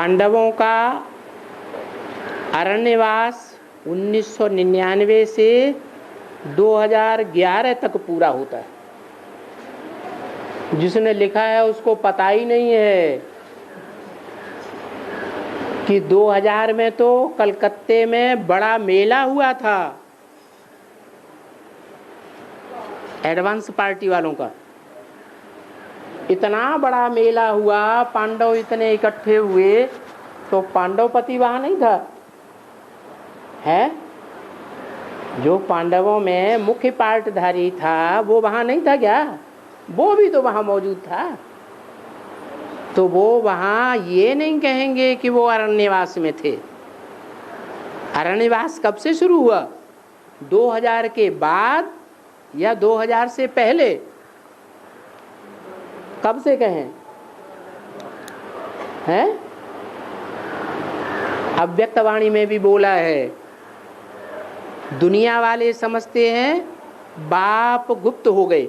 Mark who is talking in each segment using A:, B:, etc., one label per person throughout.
A: पांडवों का अरण्यवास 1999 से 2011 तक पूरा होता है। जिसने लिखा है उसको पता ही नहीं है कि 2000 में तो कलकत्ते में बड़ा मेला हुआ था एडवांस पार्टी वालों का। इतना बड़ा मेला हुआ, पांडव इतने इकट्ठे हुए, तो पांडवपति वहां नहीं था है? जो पांडवों में मुख्य पार्टधारी था वो वहां नहीं था क्या? वो भी तो वहां मौजूद था। तो वो वहां ये नहीं कहेंगे कि वो अरण्यवास में थे। अरण्यवास कब से शुरू हुआ? 2000 के बाद या 2000 से पहले? कब से कहें? हैं? अव्यक्तवाणी में भी बोला है, दुनिया वाले समझते हैं बाप गुप्त हो गए,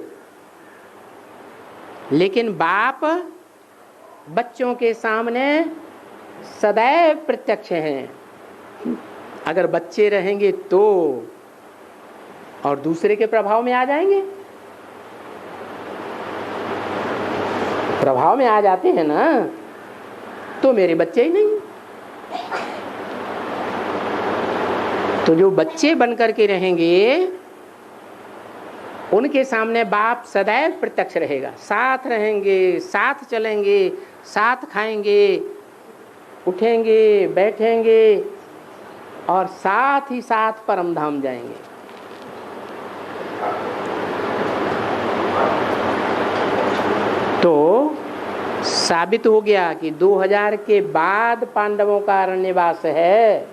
A: लेकिन बाप बच्चों के सामने सदैव प्रत्यक्ष हैं। अगर बच्चे रहेंगे तो, और दूसरे के प्रभाव में आ जाएंगे, प्रभाव में आ जाते हैं ना, तो मेरे बच्चे ही नहीं। तो जो बच्चे बनकर के रहेंगे उनके सामने बाप सदैव प्रत्यक्ष रहेगा। साथ रहेंगे, साथ चलेंगे, साथ खाएंगे, उठेंगे, बैठेंगे और साथ ही साथ परम धाम जाएंगे। तो साबित हो गया कि 2000 के बाद पांडवों का अरण्यवास है,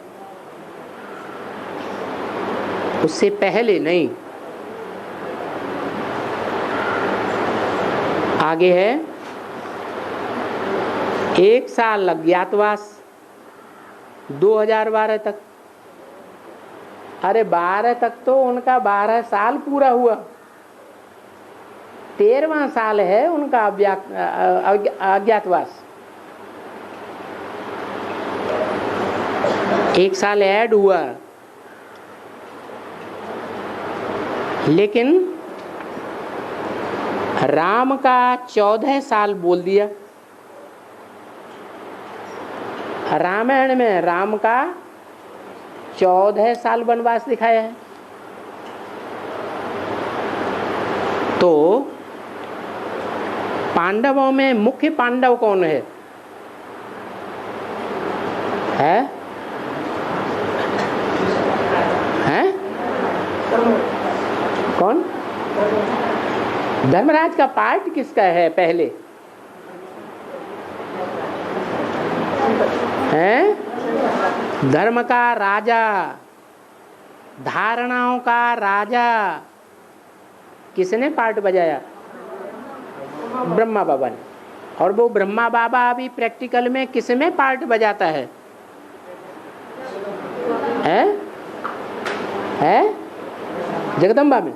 A: उससे पहले नहीं। आगे है 1 साल अज्ञातवास 2012 तक। अरे 12 तक तो उनका 12 साल पूरा हुआ, 13वां साल है उनका अज्ञातवास। 1 साल ऐड हुआ, लेकिन राम का 14 साल बोल दिया। रामायण में राम का 14 साल वनवास दिखाया है। तो पांडवों में मुख्य पांडव कौन है? हैं? कौन? धर्मराज का पार्ट किसका है पहले? हैं? धर्म का राजा, धारणाओं का राजा किसने पार्ट बजाया? ब्रह्मा बाबा ने। और वो ब्रह्मा बाबा अभी प्रैक्टिकल में किसमें पार्ट बजाता है? जगदम्बा में।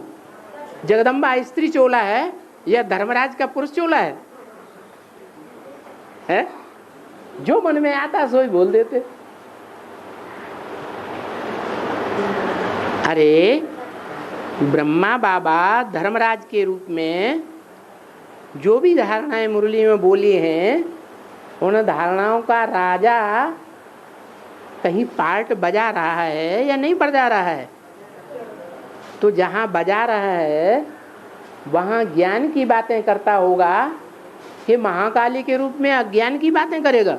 A: जगदम्बा स्त्री चोला है या धर्मराज का पुरुष चोला है? जो मन में आता सो ही बोल देते। अरे ब्रह्मा बाबा धर्मराज के रूप में जो भी धारणाएं मुरली में बोली हैं, उन धारणाओं का राजा कहीं पार्ट बजा रहा है या नहीं बजा रहा है? तो जहाँ बजा रहा है वहाँ ज्ञान की बातें करता होगा कि महाकाली के रूप में अज्ञान की बातें करेगा?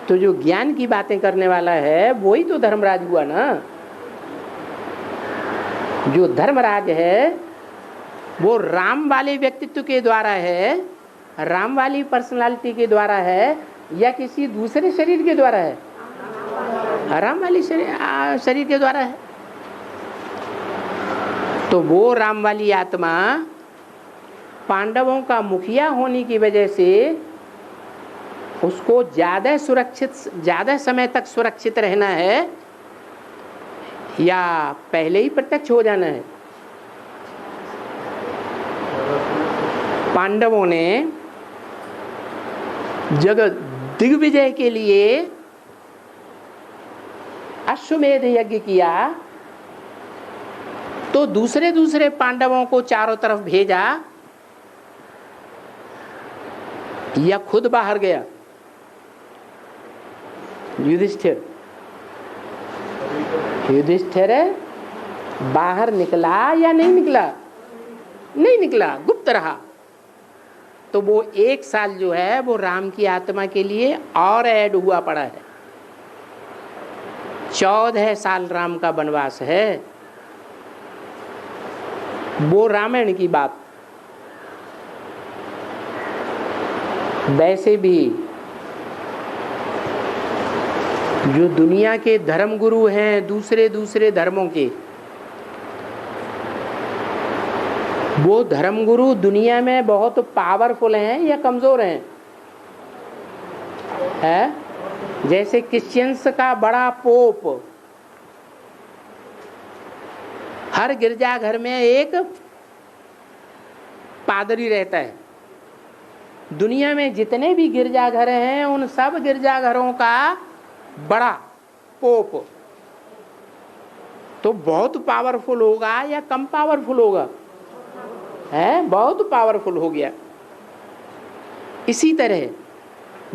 A: तो जो ज्ञान की बातें करने वाला है वही तो धर्मराज हुआ ना। जो धर्मराज है वो राम वाले व्यक्तित्व के द्वारा है, राम वाली पर्सनालिटी के द्वारा है, या किसी दूसरे शरीर के द्वारा है? राम वाली शरीर के द्वारा है। तो वो राम वाली आत्मा पांडवों का मुखिया होने की वजह से उसको ज्यादा समय तक सुरक्षित रहना है या पहले ही प्रत्यक्ष हो जाना है? पांडवों ने दिग्विजय के लिए अश्वमेध यज्ञ किया, तो दूसरे दूसरे पांडवों को चारों तरफ भेजा या खुद बाहर गया? युधिष्ठिर बाहर निकला या नहीं निकला? नहीं निकला, गुप्त रहा। तो वो 1 साल जो है वो राम की आत्मा के लिए और ऐड हुआ पड़ा है। 14 साल राम का वनवास है। वो रामायण की बात। वैसे भी जो दुनिया के धर्म गुरु हैं दूसरे दूसरे धर्मों के, वो धर्म गुरु दुनिया में बहुत पावरफुल हैं या कमजोर हैं? है? जैसे क्रिश्चियंस का बड़ा पोप, हर गिरजाघर में एक पादरी रहता है। दुनिया में जितने भी गिरजाघर हैं उन सब गिरजाघरों का बड़ा पोप तो बहुत पावरफुल होगा या कम पावरफुल होगा? है, बहुत पावरफुल हो गया। इसी तरह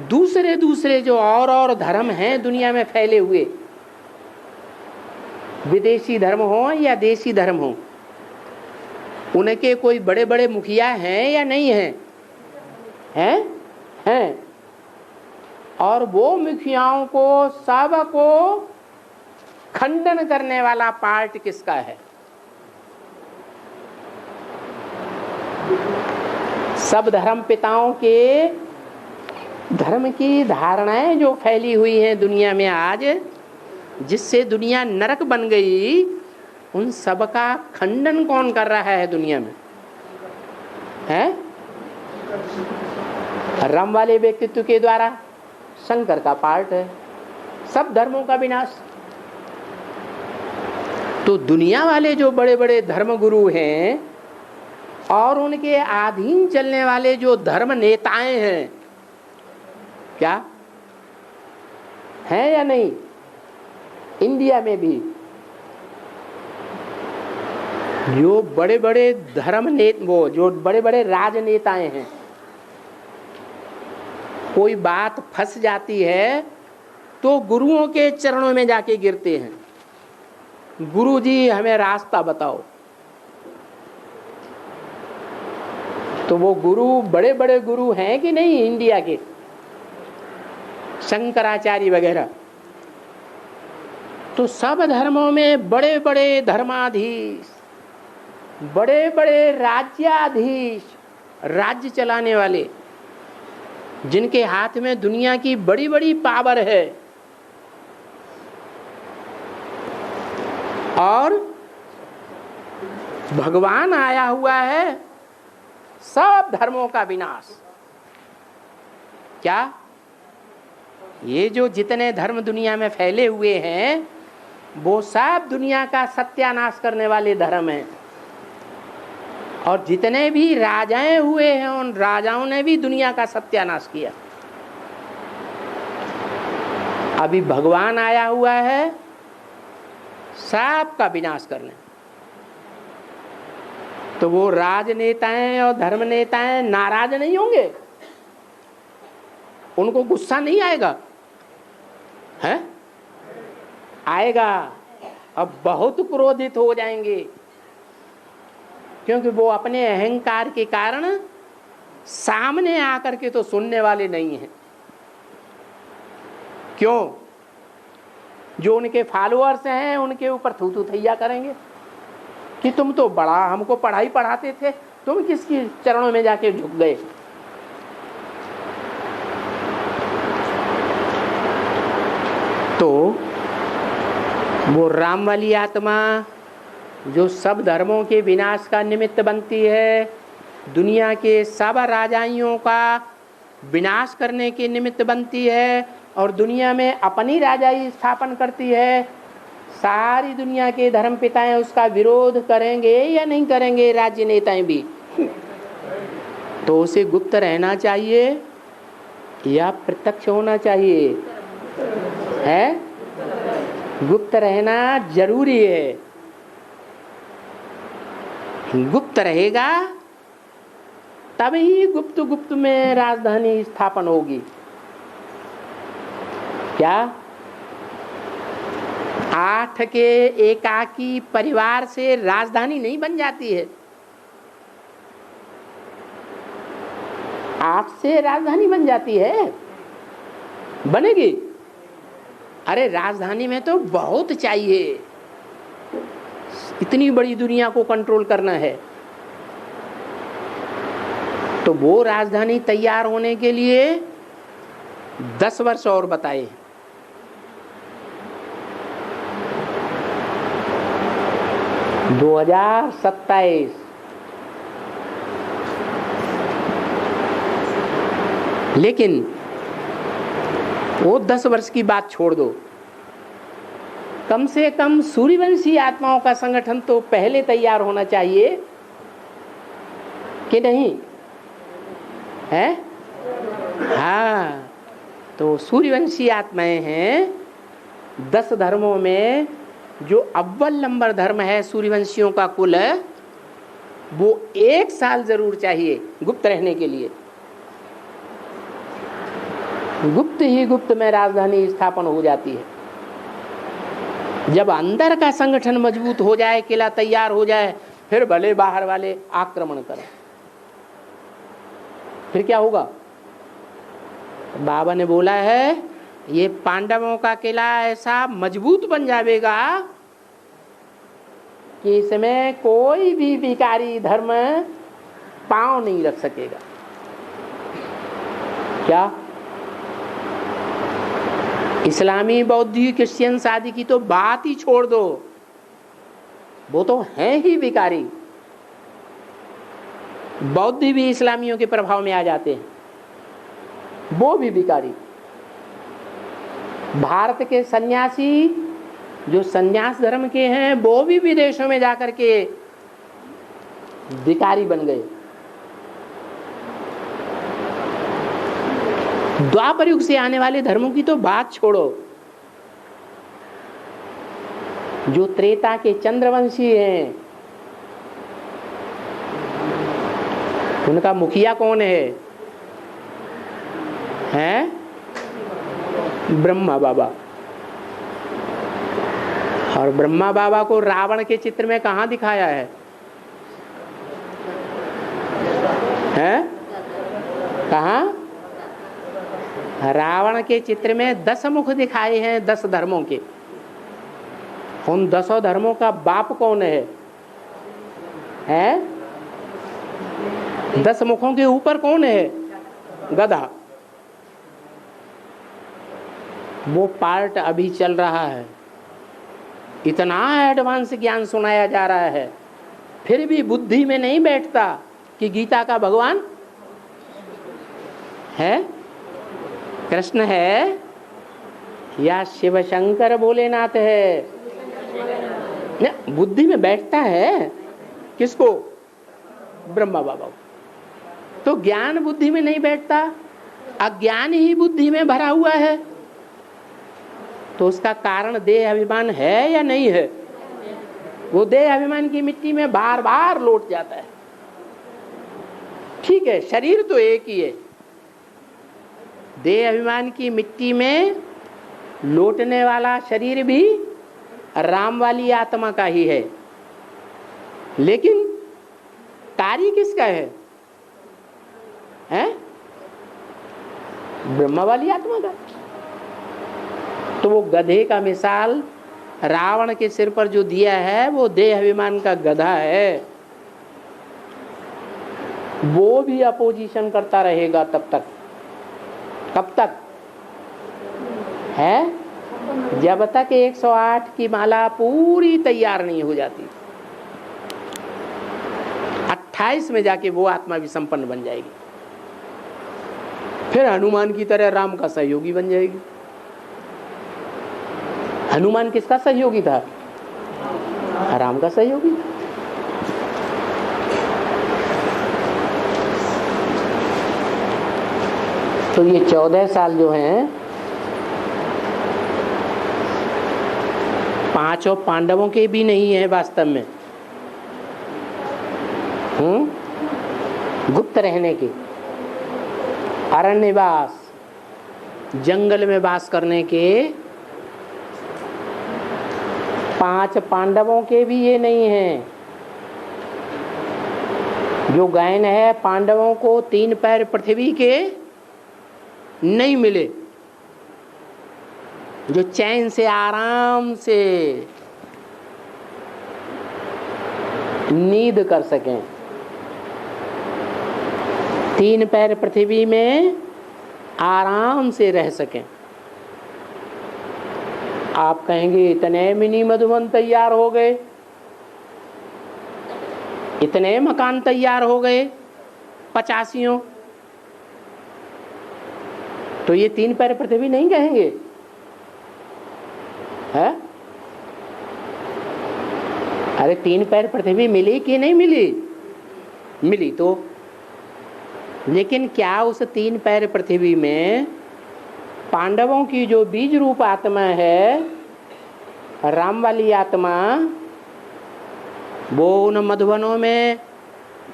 A: दूसरे दूसरे जो और धर्म हैं दुनिया में फैले हुए, विदेशी धर्म हो या देशी धर्म हो, उनके कोई बड़े बड़े मुखिया हैं या नहीं हैं? हैं। और वो मुखियाओं को सबको खंडन करने वाला पार्ट किसका है? सब धर्म पिताओं के धर्म की धारणाएं जो फैली हुई हैं दुनिया में आज, जिससे दुनिया नरक बन गई, उन सब का खंडन कौन कर रहा है दुनिया में? है राम वाले व्यक्तित्व के द्वारा शंकर का पार्ट है। सब धर्मों का विनाश। तो दुनिया वाले जो बड़े बड़े धर्म गुरु हैं और उनके अधीन चलने वाले जो धर्म नेताएं हैं, क्या है या नहीं? इंडिया में भी जो बड़े बड़े वो जो बड़े बड़े राजनेताएं हैं, कोई बात फंस जाती है तो गुरुओं के चरणों में जाके गिरते हैं, गुरु जी हमें रास्ता बताओ। तो वो गुरु बड़े बड़े गुरु हैं कि नहीं इंडिया के? शंकराचार्य वगैरह। तो सब धर्मों में बड़े बड़े धर्माधीश, बड़े बड़े राज्याधीश, राज्य चलाने वाले, जिनके हाथ में दुनिया की बड़ी बड़ी पावर है, और भगवान आया हुआ है सब धर्मों का विनाश। क्या ये जो जितने धर्म दुनिया में फैले हुए हैं वो सब दुनिया का सत्यानाश करने वाले धर्म हैं, और जितने भी राजाएं हुए हैं उन राजाओं ने भी दुनिया का सत्यानाश किया। अभी भगवान आया हुआ है सब का विनाश करने। तो वो राजनेताएं और धर्म नेताएं नाराज नहीं होंगे? उनको गुस्सा नहीं आएगा? है? आएगा। अब बहुत क्रोधित हो जाएंगे, क्योंकि वो अपने अहंकार के कारण सामने आकर के तो सुनने वाले नहीं हैं। क्यों? जो उनके फॉलोअर्स हैं उनके ऊपर थू थू थैया करेंगे कि तुम तो बड़ा हमको पढ़ाई पढ़ाते थे, तुम किसकी चरणों में जाके झुक गए? तो वो राम वाली आत्मा जो सब धर्मों के विनाश का निमित्त बनती है, दुनिया के सब राजाइयों का विनाश करने के निमित्त बनती है, और दुनिया में अपनी राजाई स्थापन करती है, सारी दुनिया के धर्म पिताएं उसका विरोध करेंगे या नहीं करेंगे? राज्य नेताएं भी। तो उसे गुप्त रहना चाहिए या प्रत्यक्ष होना चाहिए? है गुप्त रहना जरूरी है। गुप्त रहेगा तभी गुप्त गुप्त में राजधानी स्थापन होगी। क्या 8 के एकाकी परिवार से राजधानी नहीं बन जाती है। 8 से राजधानी बन जाती है? बनेगी? अरे राजधानी में तो बहुत चाहिए, इतनी बड़ी दुनिया को कंट्रोल करना है। तो वो राजधानी तैयार होने के लिए 10 वर्ष और बताए। - 2027। लेकिन वो 10 वर्ष की बात छोड़ दो, कम से कम सूर्यवंशी आत्माओं का संगठन तो पहले तैयार होना चाहिए कि नहीं है? हाँ, तो सूर्यवंशी आत्माएं हैं 10 धर्मों में। जो अव्वल नंबर धर्म है सूर्यवंशियों का कुल है, वो 1 साल जरूर चाहिए गुप्त रहने के लिए। गुप्त ही गुप्त में राजधानी स्थापन हो जाती है। जब अंदर का संगठन मजबूत हो जाए, किला तैयार हो जाए, फिर भले बाहर वाले आक्रमण करें, फिर क्या होगा? बाबा ने बोला है ये पांडवों का किला ऐसा मजबूत बन जाएगा कि इसमें कोई भी विकारी धर्म पांव नहीं रख सकेगा। क्या? इस्लामी, बौद्धी, क्रिश्चियन आदि की तो बात ही छोड़ दो, वो तो हैं ही विकारी। बौद्धी भी इस्लामियों के प्रभाव में आ जाते हैं, वो भी विकारी। भारत के सन्यासी जो सन्यास धर्म के हैं, वो भी विदेशों में जाकर के विकारी बन गए। द्वापर युग से आने वाले धर्मों की तो बात छोड़ो, जो त्रेता के चंद्रवंशी हैं, उनका मुखिया कौन है? हैं? ब्रह्मा बाबा। और ब्रह्मा बाबा को रावण के चित्र में कहाँ दिखाया है? हैं? कहाँ? रावण के चित्र में 10 मुख दिखाए हैं 10 धर्मों के। उन 10 धर्मों का बाप कौन है? हैं? 10 मुखों के ऊपर कौन है? गधा। वो पार्ट अभी चल रहा है, इतना एडवांस ज्ञान सुनाया जा रहा है, फिर भी बुद्धि में नहीं बैठता कि गीता का भगवान है, कृष्ण है या शिव शंकर भोलेनाथ है। न, बुद्धि में बैठता है किसको? ब्रह्मा बाबा को। तो ज्ञान बुद्धि में नहीं बैठता, अज्ञान ही बुद्धि में भरा हुआ है। तो उसका कारण देह अभिमान है या नहीं है? वो देह अभिमान की मिट्टी में बार बार लौट जाता है। ठीक है, शरीर तो एक ही है, देह अभिमान की मिट्टी में लौटने वाला शरीर भी राम वाली आत्मा का ही है, लेकिन कार्य किसका है? हैं? ब्रह्मा वाली आत्मा का। तो वो गधे का मिसाल रावण के सिर पर जो दिया है, वो देह अभिमान का गधा है। वो भी अपोजिशन करता रहेगा तब तक। कब तक? है जब तक 108 की माला पूरी तैयार नहीं हो जाती। 28 में जाके वो आत्मा भी संपन्न बन जाएगी, फिर हनुमान की तरह राम का सहयोगी बन जाएगी। हनुमान किसका सहयोगी था? राम का सहयोगी। तो ये 14 साल जो हैं 5 पांडवों के भी नहीं है वास्तव में, गुप्त रहने के, अरण्यवास, जंगल में वास करने के 5 पांडवों के भी ये नहीं है। जो गायन है पांडवों को 3 पैर पृथ्वी के नहीं मिले, जो चैन से आराम से नींद कर सकें। 3 पैर पृथ्वी में आराम से रह सकें। आप कहेंगे इतने मिनी मधुबन तैयार हो गए, इतने मकान तैयार हो गए 85, तो ये 3 पैर पृथ्वी नहीं कहेंगे है? अरे 3 पैर पृथ्वी मिली कि नहीं मिली? मिली तो, लेकिन क्या उस 3 पैर पृथ्वी में पांडवों की जो बीज रूप आत्मा है, राम वाली आत्मा, वो उन मधुबनों में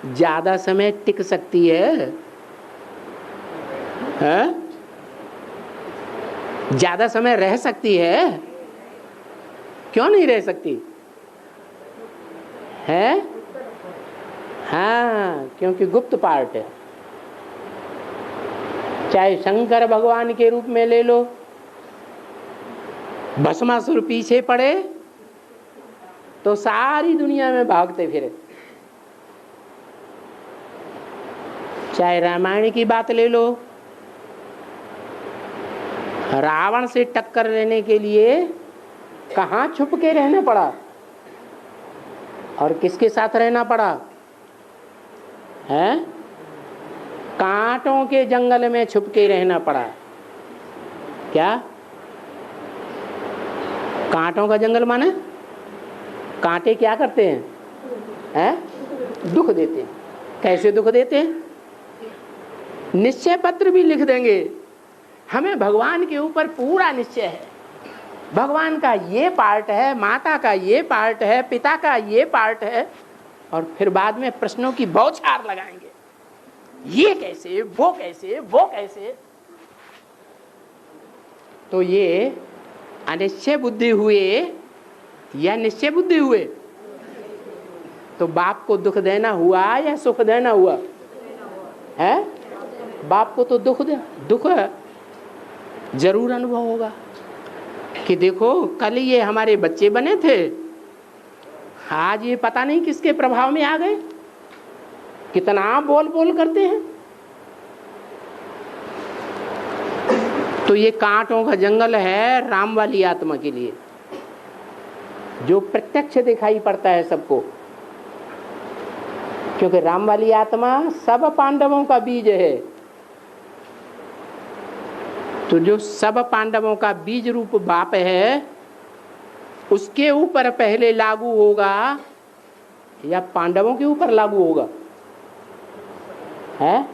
A: ज्यादा समय टिक सकती है? ज्यादा समय रह सकती है? क्यों नहीं रह सकती है? हाँ, क्योंकि गुप्त पार्ट है। चाहे शंकर भगवान के रूप में ले लो, भस्मासुर पीछे पड़े तो सारी दुनिया में भागते फिरे। चाहे रामायण की बात ले लो, रावण से टक्कर लेने के लिए कहाँ छुप के रहना पड़ा और किसके साथ रहना पड़ा है? कांटों के जंगल में छुप के रहना पड़ा। क्या कांटों का जंगल माने? कांटे क्या करते हैं? दुख देते हैं। कैसे दुख देते हैं? निश्चय पत्र भी लिख देंगे, हमें भगवान के ऊपर पूरा निश्चय है, भगवान का ये पार्ट है, माता का ये पार्ट है, पिता का ये पार्ट है, और फिर बाद में प्रश्नों की बौछार लगाएंगे, ये कैसे, वो कैसे, वो कैसे। तो ये अनिश्चय बुद्धि हुए या निश्चय बुद्धि हुए? तो बाप को दुख देना हुआ या सुख देना हुआ है? बाप को तो दुख जरूर अनुभव होगा कि देखो कल ये हमारे बच्चे बने थे, आज ये पता नहीं किसके प्रभाव में आ गए, कितना बोल बोल करते हैं। तो ये कांटों का जंगल है राम वाली आत्मा के लिए, जो प्रत्यक्ष दिखाई पड़ता है सबको, क्योंकि राम वाली आत्मा सब पांडवों का बीज है। तो जो सब पांडवों का बीज रूप बाप है, उसके ऊपर पहले लागू होगा या पांडवों के ऊपर लागू होगा है?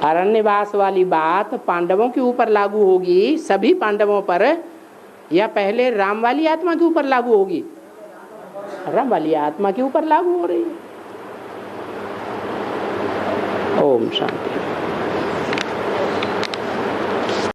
A: अरण्यवास वाली बात पांडवों के ऊपर लागू होगी, सभी पांडवों पर, या पहले राम वाली आत्मा के ऊपर लागू होगी? राम वाली आत्मा के ऊपर लागू हो रही है। ओम शांति।